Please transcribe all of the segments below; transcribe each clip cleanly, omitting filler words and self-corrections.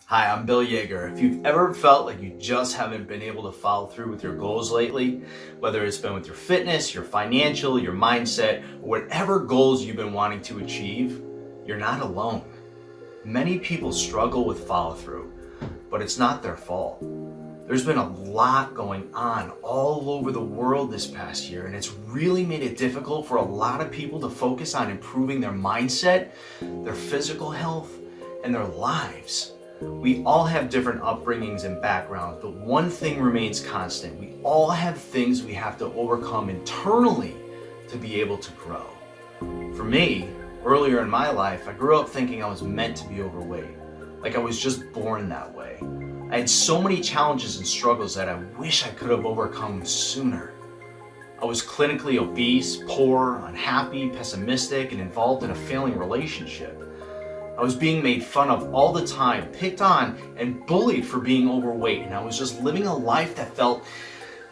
Hi, I'm Bill Yeager. If you've ever felt like you just haven't been able to follow through with your goals lately, whether it's been with your fitness, your financial, your mindset, or whatever goals you've been wanting to achieve, you're not alone. Many people struggle with follow through, but it's not their fault. There's been a lot going on all over the world this past year, and it's really made it difficult for a lot of people to focus on improving their mindset, their physical health, and their lives. We all have different upbringings and backgrounds, but one thing remains constant. We all have things we have to overcome internally to be able to grow. For me, earlier in my life, I grew up thinking I was meant to be overweight, like I was just born that way. I had so many challenges and struggles that I wish I could have overcome sooner. I was clinically obese, poor, unhappy, pessimistic, and involved in a failing relationship. I was being made fun of all the time, picked on, and bullied for being overweight, and I was just living a life that felt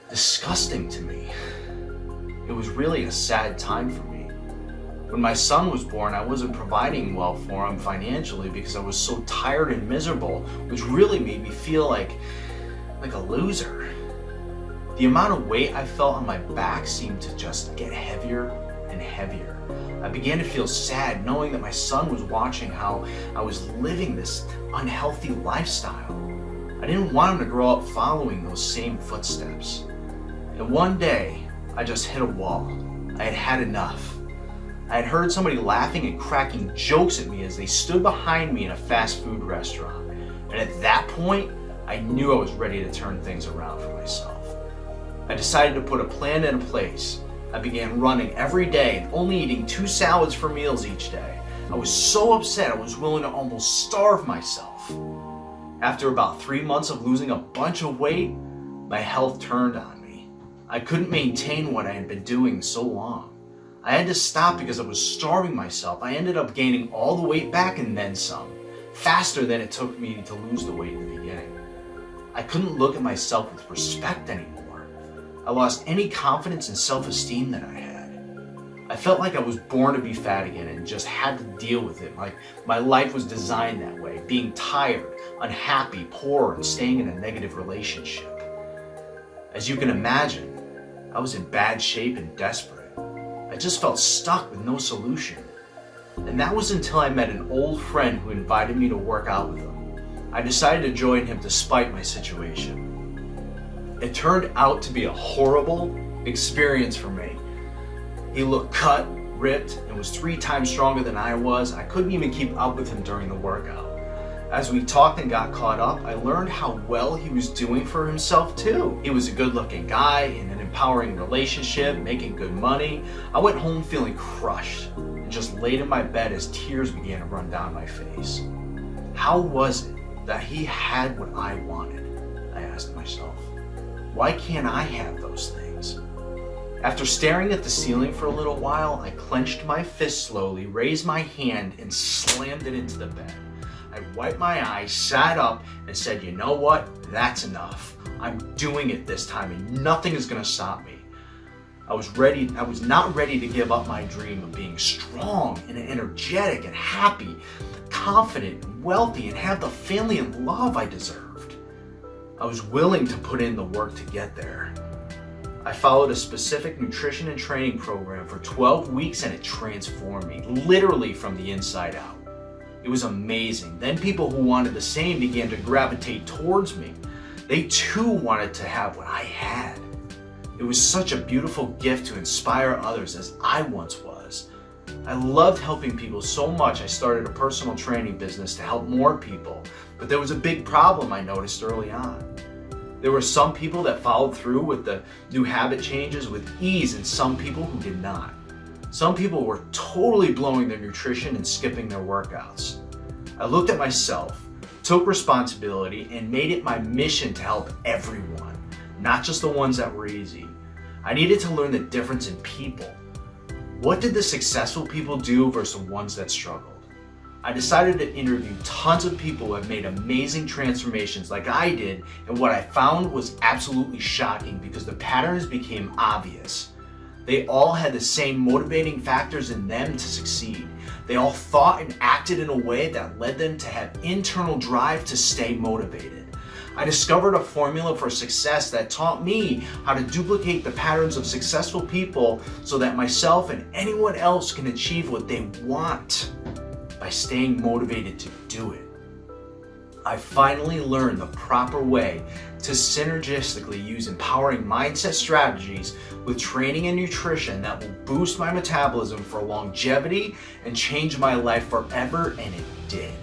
disgusting to me. It was really a sad time for me. When my son was born, I wasn't providing well for him financially because I was so tired and miserable, which really made me feel like a loser. The amount of weight I felt on my back seemed to just get heavier and heavier. I began to feel sad knowing that my son was watching how I was living this unhealthy lifestyle. I didn't want him to grow up following those same footsteps. And one day, I just hit a wall. I had had enough. I had heard somebody laughing and cracking jokes at me as they stood behind me in a fast food restaurant. And at that point, I knew I was ready to turn things around for myself. I decided to put a plan into place. I began running every day and only eating 2 salads for meals each day. I was so upset I was willing to almost starve myself. After about 3 months of losing a bunch of weight, my health turned on me. I couldn't maintain what I had been doing so long. I had to stop because I was starving myself. I ended up gaining all the weight back and then some, faster than it took me to lose the weight in the beginning. I couldn't look at myself with respect anymore. I lost any confidence and self-esteem that I had. I felt like I was born to be fat again and just had to deal with it, like my life was designed that way, being tired, unhappy, poor, and staying in a negative relationship. As you can imagine, I was in bad shape and desperate. I just felt stuck with no solution. And that was until I met an old friend who invited me to work out with him. I decided to join him despite my situation. It turned out to be a horrible experience for me. He looked cut, ripped, and was 3 times stronger than I was. I couldn't even keep up with him during the workout. As we talked and got caught up, I learned how well he was doing for himself too. He was a good-looking guy in an empowering relationship, making good money. I went home feeling crushed and just laid in my bed as tears began to run down my face. How was it that he had what I wanted? I asked myself. Why can't I have those things? After staring at the ceiling for a little while, I clenched my fist slowly, raised my hand, and slammed it into the bed. I wiped my eyes, sat up, and said, you know what? That's enough. I'm doing it this time, and nothing is gonna stop me. I was not ready to give up my dream of being strong and energetic and happy, confident and wealthy, and have the family and love I deserved. I was willing to put in the work to get there. I followed a specific nutrition and training program for 12 weeks and it transformed me, literally from the inside out. It was amazing. Then people who wanted the same began to gravitate towards me. They too wanted to have what I had. It was such a beautiful gift to inspire others as I once was. I loved helping people so much I started a personal training business to help more people. But there was a big problem I noticed early on. There were some people that followed through with the new habit changes with ease and some people who did not. Some people were totally blowing their nutrition and skipping their workouts. I looked at myself, took responsibility, and made it my mission to help everyone, not just the ones that were easy. I needed to learn the difference in people. What did the successful people do versus the ones that struggled? I decided to interview tons of people who have made amazing transformations like I did, and what I found was absolutely shocking because the patterns became obvious. They all had the same motivating factors in them to succeed, they all thought and acted in a way that led them to have internal drive to stay motivated. I discovered a formula for success that taught me how to duplicate the patterns of successful people so that myself and anyone else can achieve what they want by staying motivated to do it. I finally learned the proper way to synergistically use empowering mindset strategies with training and nutrition that will boost my metabolism for longevity and change my life forever, and it did.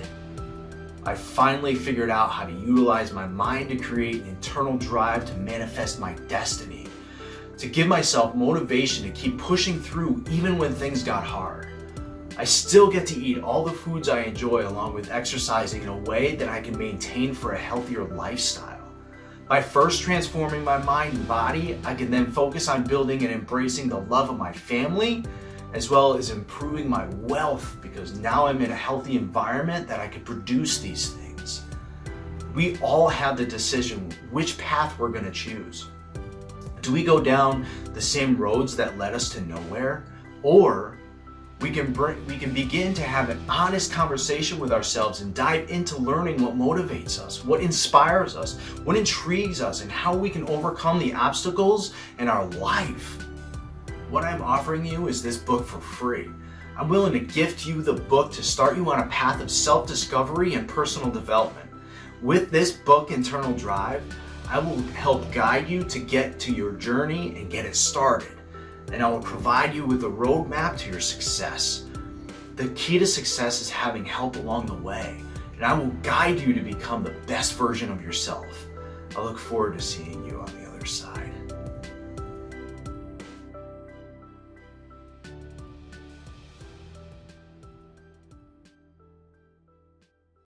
I finally figured out how to utilize my mind to create an internal drive to manifest my destiny, to give myself motivation to keep pushing through even when things got hard. I still get to eat all the foods I enjoy along with exercising in a way that I can maintain for a healthier lifestyle. By first transforming my mind and body, I can then focus on building and embracing the love of my family, as well as improving my wealth, because now I'm in a healthy environment that I can produce these things. We all have the decision which path we're going to choose. Do we go down the same roads that led us to nowhere, or we can begin to have an honest conversation with ourselves and dive into learning what motivates us, what inspires us, what intrigues us, and how we can overcome the obstacles in our life. What I'm offering you is this book for free. I'm willing to gift you the book to start you on a path of self-discovery and personal development. With this book, Internal Drive, I will help guide you to get to your journey and get it started. And I will provide you with a roadmap to your success. The key to success is having help along the way, and I will guide you to become the best version of yourself. I look forward to seeing you on the other side.